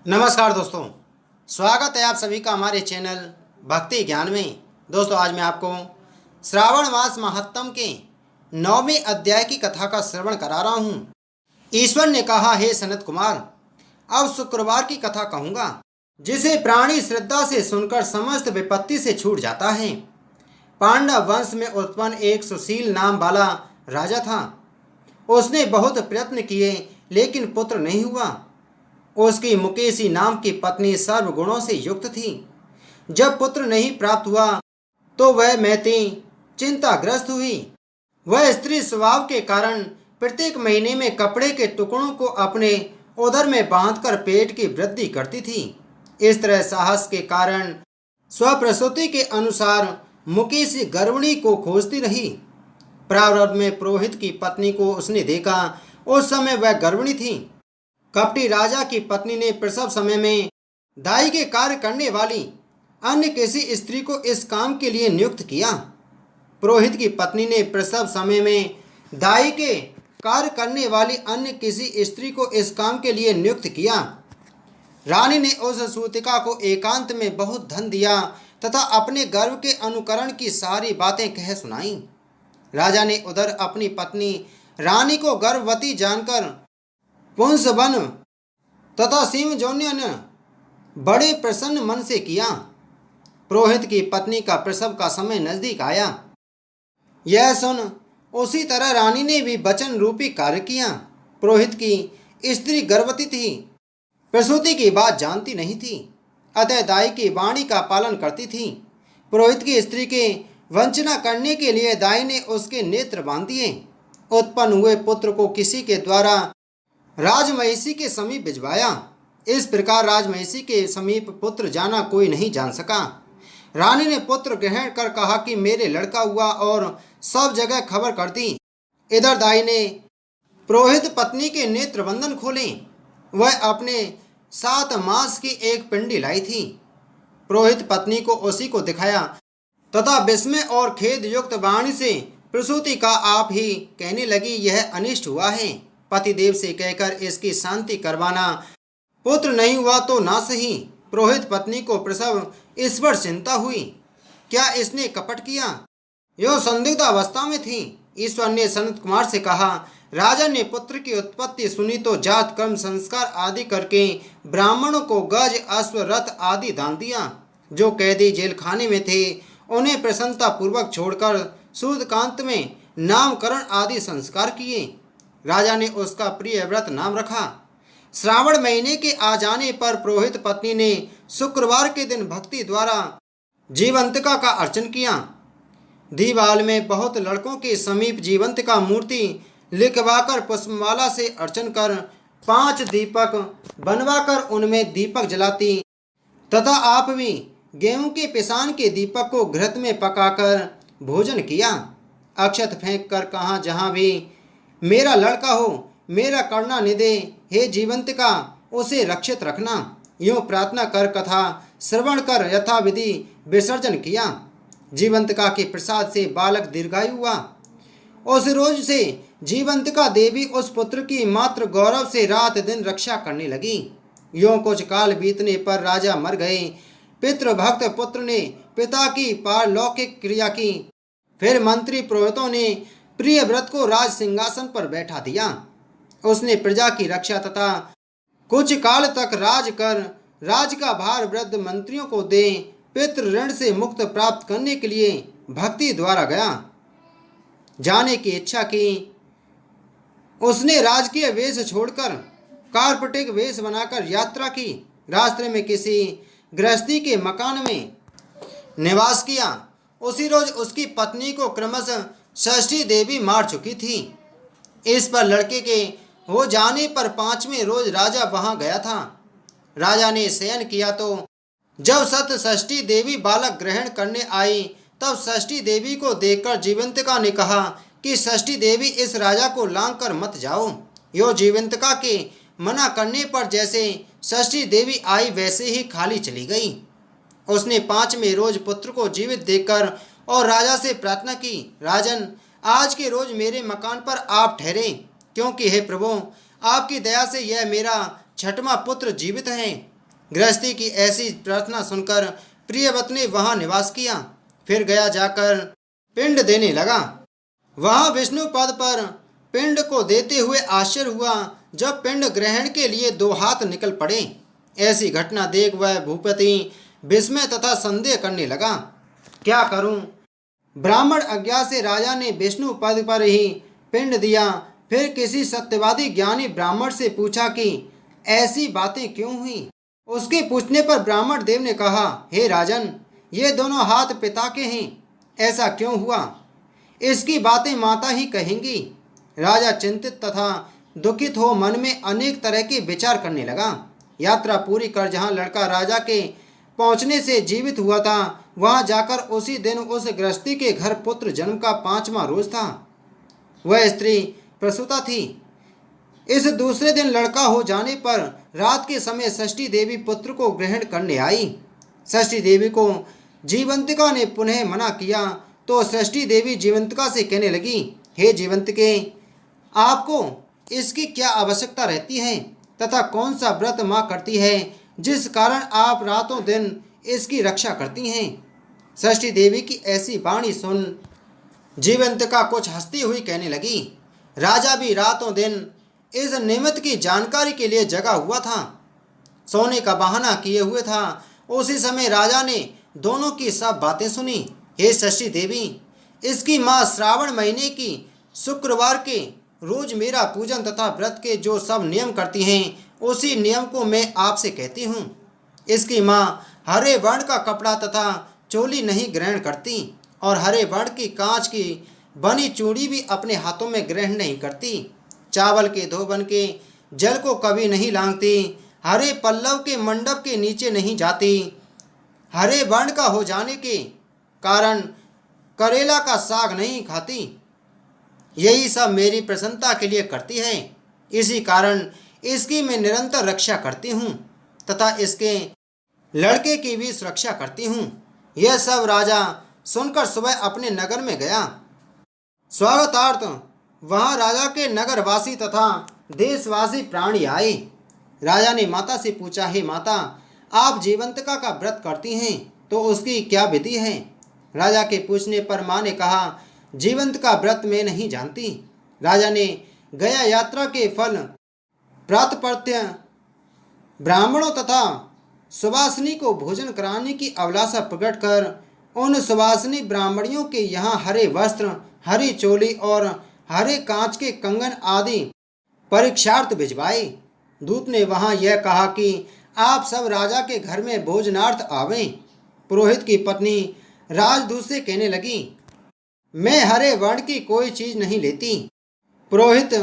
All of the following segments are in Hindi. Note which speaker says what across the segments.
Speaker 1: नमस्कार दोस्तों, स्वागत है आप सभी का हमारे चैनल भक्ति ज्ञान में। दोस्तों, आज मैं आपको श्रावण मास महात्म के 9वें अध्याय की कथा का श्रवण करा रहा हूँ। ईश्वर ने कहा, हे सनत कुमार, अब शुक्रवार की कथा कहूँगा, जिसे प्राणी श्रद्धा से सुनकर समस्त विपत्ति से छूट जाता है। पांडव वंश में उत्पन्न एक सुशील नाम वाला राजा था। उसने बहुत प्रयत्न किए लेकिन पुत्र नहीं हुआ। उसकी मुकेशी नाम की पत्नी सर्वगुणों से युक्त थी। जब पुत्र नहीं प्राप्त हुआ तो वह मैती चिंताग्रस्त हुई। वह स्त्री स्वभाव के कारण प्रत्येक महीने में कपड़े के टुकड़ों को अपने उदर में बांधकर पेट की वृद्धि करती थी। इस तरह साहस के कारण स्वप्रसूति के अनुसार मुकेशी गर्भिणी को खोजती रही। प्रारब्ध में पुरोहित की पत्नी को उसने देखा। उस समय वह गर्भिणी थी। कपटी राजा की पत्नी ने प्रसव समय में दाई के कार्य करने वाली अन्य किसी स्त्री को इस काम के लिए नियुक्त किया। पुरोहित की पत्नी ने प्रसव समय में दाई के कार्य करने वाली अन्य किसी स्त्री को इस काम के लिए नियुक्त किया। रानी ने उस सूतिका को एकांत में बहुत धन दिया तथा अपने गर्व के अनुकरण की सारी बातें कह सुनाई। राजा ने उधर अपनी पत्नी रानी को गर्भवती जानकर पुंसवन तथा सिंहजोन्य ने बड़े प्रसन्न मन से किया। पुरोहित की पत्नी का प्रसव का समय नजदीक आया। यह सुन उसी तरह रानी ने भी वचन रूपी कार्य किया। पुरोहित की स्त्री गर्भवती थी, प्रसूति की बात जानती नहीं थी, अतः दाई की वाणी का पालन करती थी। पुरोहित की स्त्री के वंचना करने के लिए दाई ने उसके नेत्र बांध दिए। उत्पन्न हुए पुत्र को किसी के द्वारा राजमहिषी के समीप भिजवाया। इस प्रकार राजमहिषी के समीप पुत्र जाना कोई नहीं जान सका। रानी ने पुत्र ग्रहण कर कहा कि मेरे लड़का हुआ और सब जगह खबर कर दी। इधर दाई ने पुरोहित पत्नी के नेत्र बंधन खोले। वह अपने 7 मास की एक पिंडी लाई थी। पुरोहित पत्नी को उसी को दिखाया तथा विस्मय और खेद युक्त वाणी से प्रसूति का आप ही कहने लगी, यह अनिष्ट हुआ है। पतिदेव से कहकर इसकी शांति करवाना। पुत्र नहीं हुआ तो ना सही। पुरोहित पत्नी को प्रसव ईश्वर चिंता हुई। क्या इसने कपट किया? यो संदिग्ध अवस्था में थी। ईश्वर ने सनत कुमार से कहा, राजा ने पुत्र की उत्पत्ति सुनी तो जात कर्म संस्कार आदि करके ब्राह्मणों को गज अश्व रथ आदि दान दिया। जो कैदी जेल खाने में थे उन्हें प्रसन्नता पूर्वक छोड़कर सूर्यकांत में नामकरण आदि संस्कार किए। राजा ने उसका प्रिय व्रत नाम रखा। श्रावण महीने के आ जाने पर पुरोहित पत्नी ने शुक्रवार के दिन भक्ति द्वारा जीवंतिका का अर्चन किया। दीवाल में बहुत लड़कों के समीप जीवंतिका मूर्ति लिखवाकर पुष्पमाला से अर्चन कर 5 दीपक बनवाकर उनमें दीपक जलाती तथा आप भी गेहूं के पिसान के दीपक को घृत में पकाकर भोजन किया। अक्षत फेंक कर कहा, जहाँ भी मेरा लड़का हो मेरा करना निदे, हे जीवंतिका उसे रक्षित रखना। यूँ प्रार्थना कर कथा श्रवण कर यथाविधि विसर्जन किया। जीवंतिका के प्रसाद से बालक दीर्घायु हुआ। उस रोज से जीवंतिका देवी उस पुत्र की मात्र गौरव से रात दिन रक्षा करने लगी। यूँ कुछ काल बीतने पर राजा मर गए। पितृभक्त पुत्र ने पिता की पारलौकिक क्रिया की। फिर मंत्री पुरोहितों ने प्रिय व्रत को राज सिंहासन पर बैठा दिया। उसने प्रजा की रक्षा तथा कुछ काल तक राज कर राज का भार वृद्ध मंत्रियों को दे पितृ ऋण से मुक्त प्राप्त करने के लिए भक्ति द्वारा गया जाने की इच्छा की। उसने राजकीय वेश छोड़कर कार्पटिक वेश बनाकर यात्रा की। रास्ते में किसी गृहस्थी के मकान में निवास किया। उसी रोज उसकी पत्नी को क्रमशः षष्ठी देवी मार चुकी थी। इस पर लड़के के हो जाने पर 5वें रोज राजा वहां गया था। राजा ने शयन किया तो जब सत षष्ठी देवी बालक ग्रहण करने आई तब षष्ठी देवी को देखकर जीवंतिका ने कहा कि षष्ठी देवी इस राजा को लांग कर मत जाओ। यो जीवंतिका के मना करने पर जैसे षष्ठी देवी आई वैसे ही खाली चली गई। उसने 5वें रोज पुत्र को जीवित देखकर और राजा से प्रार्थना की, राजन आज के रोज मेरे मकान पर आप ठहरे, क्योंकि हे प्रभु आपकी दया से यह मेरा 6वां पुत्र जीवित है। गृहस्थी की ऐसी प्रार्थना सुनकर प्रियव्रत ने वहां निवास किया। फिर गया जाकर पिंड देने लगा। वहां विष्णु पद पर पिंड को देते हुए आश्चर्य हुआ जब पिंड ग्रहण के लिए 2 हाथ निकल पड़े। ऐसी घटना देख वह भूपति विस्मय तथा संदेह करने लगा। क्या करूं? ब्राह्मण अज्ञा से राजा ने विष्णु पद पर ही पिंड दिया। फिर किसी सत्यवादी ज्ञानी ब्राह्मण से पूछा कि ऐसी बातें क्यों हुई। उसके पूछने पर ब्राह्मण देव ने कहा, हे राजन, ये दोनों हाथ पिता के हैं। ऐसा क्यों हुआ, इसकी बातें माता ही कहेंगी। राजा चिंतित तथा दुखित हो मन में अनेक तरह के विचार करने लगा। यात्रा पूरी कर जहाँ लड़का राजा के पहुँचने से जीवित हुआ था, वहाँ जाकर उसी दिन उस गृहस्थी के घर पुत्र जन्म का 5वां रोज था। वह स्त्री प्रसूता थी। इस दूसरे दिन लड़का हो जाने पर रात के समय षष्ठी देवी पुत्र को ग्रहण करने आई। षष्ठी देवी को जीवंतिका ने पुनः मना किया तो षष्ठी देवी जीवंतिका से कहने लगी, हे जीवंतिके, आपको इसकी क्या आवश्यकता रहती है तथा कौन सा व्रत माँ करती है जिस कारण आप रातों दिन इसकी रक्षा करती हैं। षष्ठी देवी की ऐसी वाणी सुन जीवंतिका कुछ हंसती हुई कहने लगी, राजा भी रातों दिन इस निमित्त की जानकारी के लिए जगा हुआ था, सोने का बहाना किए हुए था। उसी समय राजा ने दोनों की सब बातें सुनी। हे षष्ठी देवी, इसकी माँ श्रावण महीने की शुक्रवार के रोज मेरा पूजन तथा व्रत के जो सब नियम करती हैं, उसी नियम को मैं आपसे कहती हूँ। इसकी माँ हरे वर्ण का कपड़ा तथा चोली नहीं ग्रहण करती और हरे वर्ण की कांच की बनी चूड़ी भी अपने हाथों में ग्रहण नहीं करती। चावल के धोबन के जल को कभी नहीं लांघती। हरे पल्लव के मंडप के नीचे नहीं जाती। हरे वर्ण का हो जाने के कारण करेला का साग नहीं खाती। यही सब मेरी प्रसन्नता के लिए करती है। इसी कारण इसकी मैं निरंतर रक्षा करती हूँ तथा इसके लड़के की भी सुरक्षा करती हूँ। यह सब राजा सुनकर सुबह अपने नगर में गया। स्वागतार्थ वहाँ राजा के नगरवासी तथा देशवासी प्राणी आए। राजा ने माता से पूछा, हे माता, आप जीवंतिका का व्रत करती हैं तो उसकी क्या विधि है। राजा के पूछने पर माँ ने कहा, जीवंतिका व्रत में नहीं जानती। राजा ने गया यात्रा के फल प्रातःप्रत्य ब्राह्मणों तथा सुवासिनी को भोजन कराने की अभिलाषा प्रकट कर उन सुवासिनी ब्राह्मणियों के यहाँ हरे वस्त्र, हरी चोली और हरे कांच के कंगन आदि परीक्षार्थ भिजवाए। दूत ने वहाँ यह कहा कि आप सब राजा के घर में भोजनार्थ आवें। पुरोहित की पत्नी राजदूत से कहने लगी, मैं हरे वर्ण की कोई चीज नहीं लेती। पुरोहित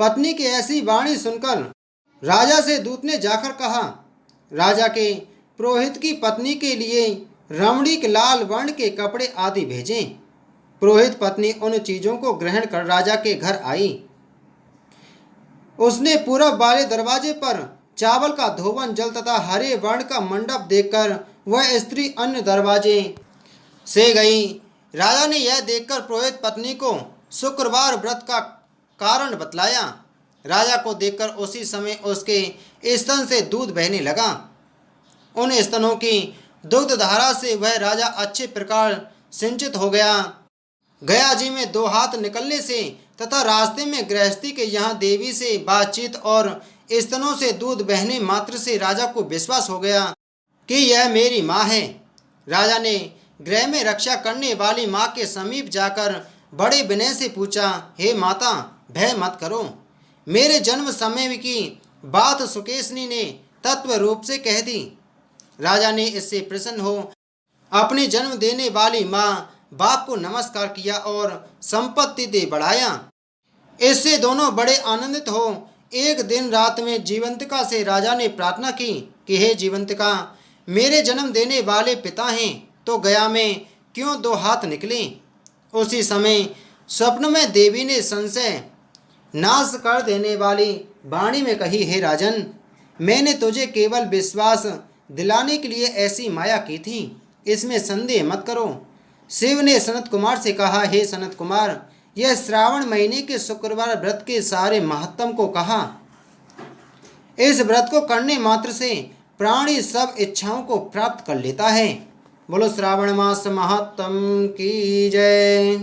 Speaker 1: पत्नी की ऐसी वाणी सुनकर राजा से दूत ने जाकर कहा, राजा के पुरोहित की पत्नी के लिए रमणीक लाल वर्ण के कपड़े आदि भेजें। पुरोहित पत्नी उन चीजों को ग्रहण कर राजा के घर आई। उसने पूरब वाले दरवाजे पर चावल का धोवन जल तथा हरे वर्ण का मंडप देखकर वह स्त्री अन्य दरवाजे से गई। राजा ने यह देखकर पुरोहित पत्नी को शुक्रवार व्रत का कारण बतलाया। राजा को देखकर उसी समय उसके स्तन से दूध बहने लगा। उन स्तनों की दुग्ध धारा से वह राजा अच्छे प्रकार सिंचित हो गया। गया जी में 2 हाथ निकलने से तथा रास्ते में गृहस्थी के यहाँ देवी से बातचीत और स्तनों से दूध बहने मात्र से राजा को विश्वास हो गया कि यह मेरी माँ है। राजा ने गृह में रक्षा करने वाली माँ के समीप जाकर बड़े विनय से पूछा, हे माता, भय मत करो। मेरे जन्म समय की बात सुकेशनी ने तत्व रूप से कह दी। राजा ने इससे प्रसन्न हो अपनी जन्म देने वाली माँ बाप को नमस्कार किया और संपत्ति दे बढ़ाया। इससे दोनों बड़े आनंदित हो एक दिन रात में जीवंतिका से राजा ने प्रार्थना की कि हे जीवंतिका, मेरे जन्म देने वाले पिता हैं तो गया में क्यों 2 हाथ निकले। उसी समय स्वप्न में देवी ने संशय नाश कर देने वाली वाणी में कही, हे राजन, मैंने तुझे केवल विश्वास दिलाने के लिए ऐसी माया की थी, इसमें संदेह मत करो। शिव ने सनत कुमार से कहा, हे सनत कुमार, यह श्रावण महीने के शुक्रवार व्रत के सारे महत्तम को कहा। इस व्रत को करने मात्र से प्राणी सब इच्छाओं को प्राप्त कर लेता है। बोलो श्रावण मास महात्म की जय।